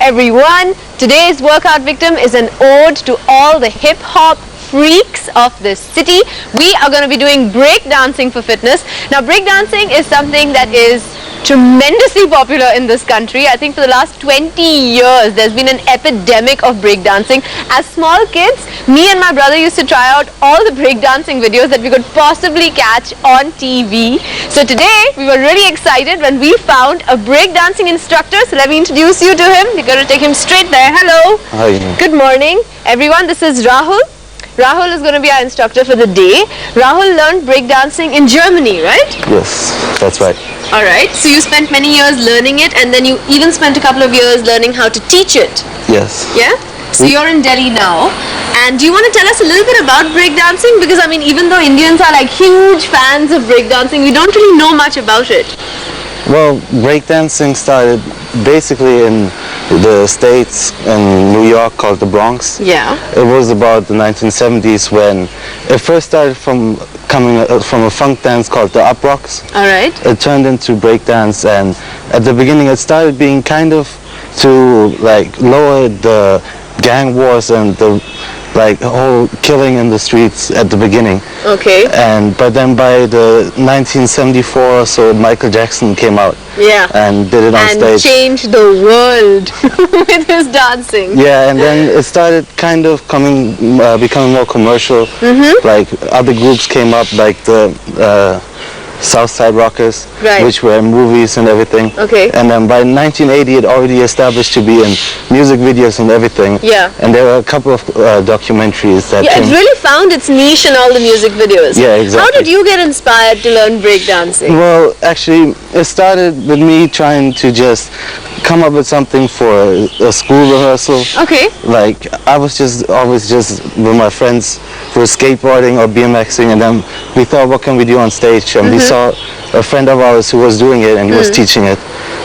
everyone. Today's workout victim is an ode to all the hip-hop freaks of this city. We are going to be doing breakdancing for fitness. Now, breakdancing is something that is tremendously popular in this country. I think for the last 20 years there's been an epidemic of breakdancing. As small kids, me and my brother used to try out all the breakdancing videos that we could possibly catch on TV. So today we were really excited when we found a breakdancing instructor. So let me introduce you to him. We're going to take him straight there. Hello. Hi. Good morning everyone. This is Rahul. Rahul is going to be our instructor for the day. Rahul learned breakdancing in Germany, right? Yes, that's right. Alright, so you spent many years learning it, and then you even spent a couple of years learning how to teach it. Yes. Yeah? So you're in Delhi now, and do you want to tell us a little bit about breakdancing? Because I mean, even though Indians are like huge fans of breakdancing, we don't really know much about it. Well, breakdancing started basically in the States, in New York, called the Bronx. Yeah. It was about the 1970s when it first started from coming from a funk dance called the Up Rocks. Alright. It turned into breakdance, and at the beginning it started being kind of to like lower the gang wars and the like whole killing in the streets at the beginning. Okay. But then by the 1974 or so, Michael Jackson came out. Yeah. And did it on stage. And changed the world with his dancing. Yeah, and then it started kind of becoming more commercial. Like other groups came up, like the Southside Rockers, right, which were in movies and everything. Okay. And then by 1980 it already established to be in music videos and everything. Yeah. And there were a couple of documentaries that it really found its niche in all the music videos. Yeah, exactly. How did you get inspired to learn breakdancing? Well, actually, it started with me trying to just come up with something for a school rehearsal. Okay. Like, I was always just with my friends who were skateboarding or BMXing, and then we thought, what can we do on stage? And we saw a friend of ours who was doing it, and he was teaching it.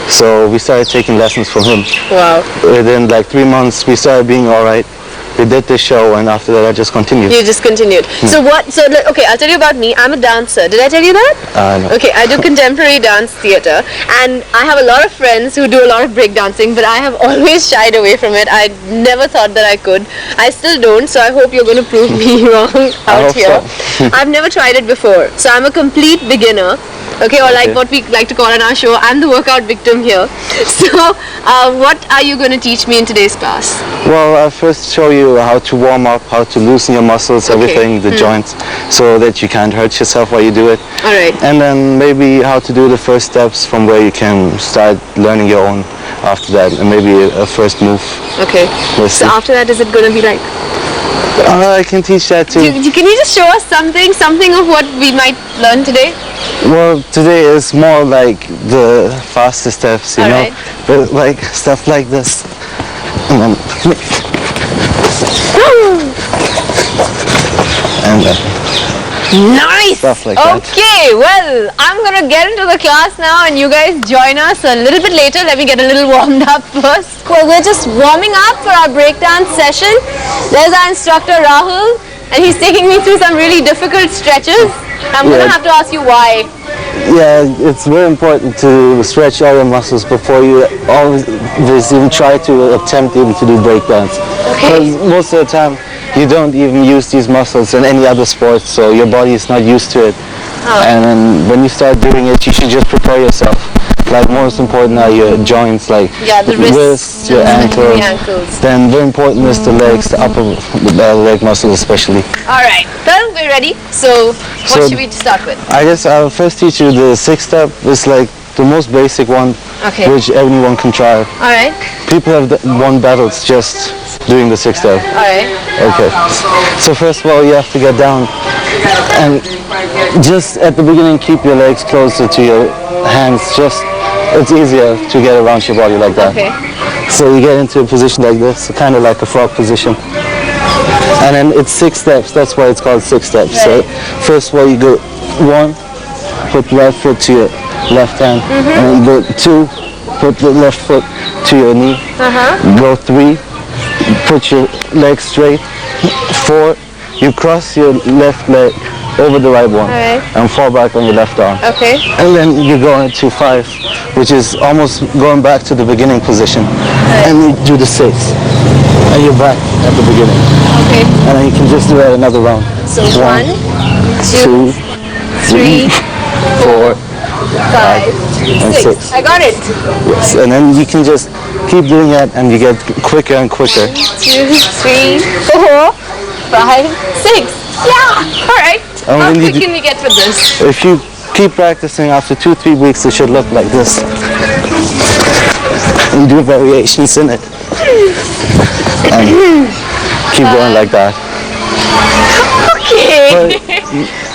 So we started taking lessons from him. Wow. Within like 3 months, we started being all right. We did this show, and after that I just continued. You just continued. So okay, I'll tell you about me. I'm a dancer. Did I tell you that? No. Okay, I do contemporary dance theatre, and I have a lot of friends who do a lot of breakdancing, but I have always shied away from it. I never thought that I could. I still don't, so I hope you're going to prove me wrong out here. So. I've never tried it before, so I'm a complete beginner. Okay, or like what we like to call on our show, I'm the workout victim here. So, what are you going to teach me in today's class? Well, I'll first show you how to warm up, how to loosen your muscles, everything, the joints, so that you can't hurt yourself while you do it. Alright. And then maybe how to do the first steps from where you can start learning your own after that, and maybe a first move. Okay. So after that, is it going to be like... I can teach that too. Can you just show us something of what we might learn today? Well, today is more like the faster steps, you know, but like stuff like this. And then, nice! Stuff like that. Okay, well, I'm gonna get into the class now, and you guys join us a little bit later. Let me get a little warmed up first. Cool, we're just warming up for our breakdance session. There's our instructor Rahul, and he's taking me through some really difficult stretches. I'm gonna have to ask you why. Yeah, it's very important to stretch all your muscles before you always even try to attempt even to do breakdance. Because most of the time you don't even use these muscles in any other sport, so your body is not used to it. And then when you start doing it, you should just prepare yourself. Like, most important are your joints, like the wrists, your ankles. Then very important is the legs, the upper leg muscles especially. Alright, well, we're ready. So what should we start with? I guess I'll first teach you the six step. It's like the most basic one, which everyone can try. Alright. People have won battles just doing the six step. Alright. Okay. So first of all, you have to get down, and just at the beginning keep your legs closer to your hands. It's easier to get around your body like that. Okay. So you get into a position like this, kind of like a frog position. And then it's 6 steps, that's why it's called 6 steps. So first of all you go 1, put the left foot to your left hand, and then you go 2, put the left foot to your knee, go 3, put your leg straight, 4, you cross your left leg over the right one, Alright. and fall back on your left arm. Okay. And then you go into 5, which is almost going back to the beginning position. And you do the 6, and you're back at the beginning. Okay. And then you can just do that another round. So 1, 2, 3, 4, 5, and 6. 6. I got it. Yes, and then you can just keep doing that, and you get quicker and quicker. 2, 3, 4, 5, 6. Yeah. All right. And How when you quick can we get with this? If you keep practicing, after 2-3 weeks, it should look like this. And do variations in it. And keep going like that. Okay.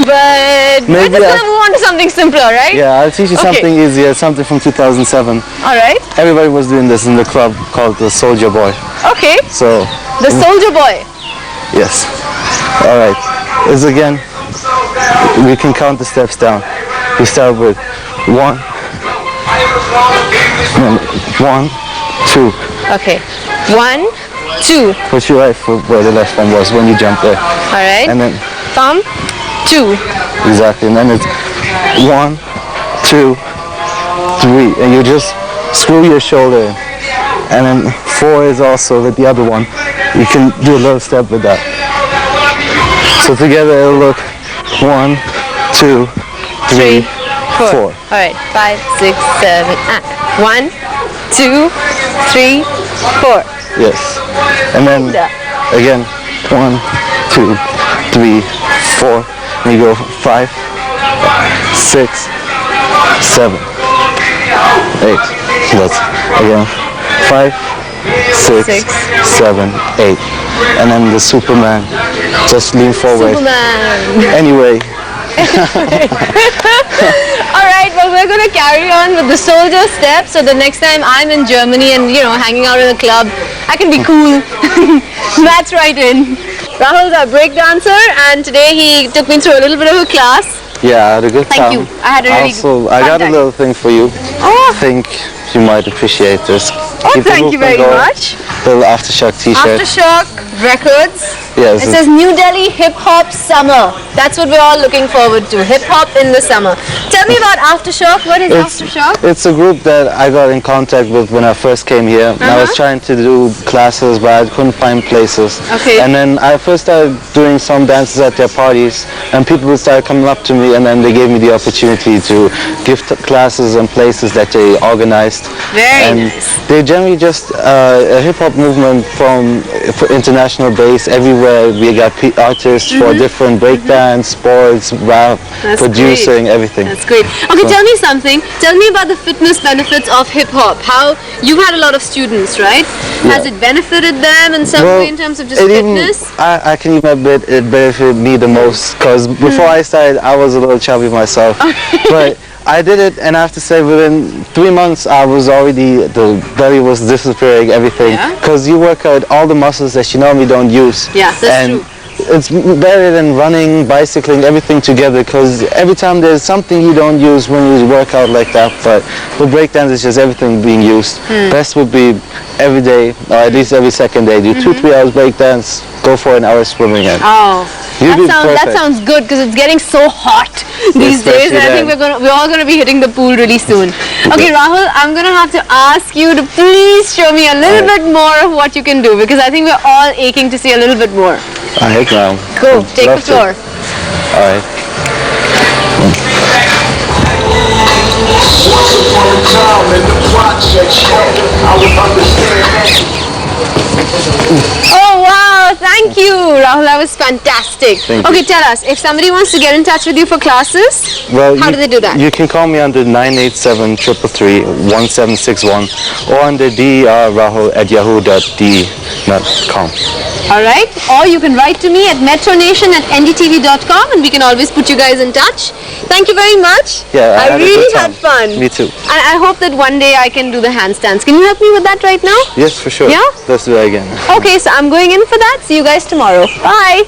But we're just gonna move on to something simpler, right? Yeah, I'll teach you something easier, something from 2007. All right. Everybody was doing this in the club called the Soulja Boy. Okay. So, The Soulja Boy. yes. All right. Is again, we can count the steps down. We start with 1, 2. Okay. 1, 2. Put your right foot where the left one was when you jump there. All right. And then, Thumb. 2. exactly, and then it's 1, 2, 3, and you just screw your shoulder in. And then 4 is also with the other one. You can do a little step with that. So together it'll look 1, 2, 3, 4. All right. 5, 6, 7. 1, 2, 3, 4. Yes. And then again, 1, 2, 3, 4. And you go 5, 6, 7, 8. So that's again 5, 6, 7, 8. And then the Superman. Just lean forward. Superman. Anyway. All right, well, we're going to carry on with the Soulja step. So the next time I'm in Germany and, hanging out in a club, I can be cool. That's right in. Rahul's our break dancer, and today he took me through a little bit of a class. Yeah, I had a good time. Thank you. I had a really Also, I got a little thing for you. Oh. I think you might appreciate this. Oh, Keep the thank you movement very going. much. Little Aftershock t-shirt. Aftershock Records. Yes. It says New Delhi Hip Hop Summer. That's what we're all looking forward to. Hip Hop in the summer. Tell me about Aftershock. What is Aftershock? It's a group that I got in contact with when I first came here. And I was trying to do classes, but I couldn't find places. Okay. And then I first started doing some dances at their parties, and people would start coming up to me, and then they gave me the opportunity to give classes and places that they organized. Very nice. They're generally just a hip-hop movement from international base. Everywhere we got artists for different breakdance, sports, rap, producing, everything. That's great. Okay, tell me something. Tell me about the fitness benefits of hip-hop. How you've had a lot of students, right? Has it benefited them in some way in terms of just fitness? I can even admit it benefited me the most, because before I started, I was a little chubby myself. But I did it, and I have to say, within 3 months, I was already, the belly was disappearing, everything. Because you work out all the muscles that you normally don't use. Yeah, that's true. It's better than running, bicycling, everything together, because every time there's something you don't use when you work out like that. But with breakdance, it's just everything being used. Best would be every day, or at least every second day, do 2-3 hours breakdance, go for an hour swimming. Oh, that sounds good, because it's getting so hot these days, and I think we're all gonna be hitting the pool really soon. Okay, Rahul, I'm gonna have to ask you to please show me a little bit more of what you can do, because I think we're all aching to see a little bit more. I hate now. Go, take the floor. All right. Oh wow, thank you, Rahul, that was fantastic. Okay, tell us, if somebody wants to get in touch with you for classes, how do they do that? You can call me under 987-333-1761 or under drrahul@yahoo.de.com. Alright, or you can write to me at metronation@ndtv.com, and we can always put you guys in touch. Thank you very much. Yeah, I really had fun. Me too. And I hope that one day I can do the handstands. Can you help me with that right now? Yes, for sure. Yeah? Let's do that again. Okay, so I'm going in for that. See you guys tomorrow. Bye.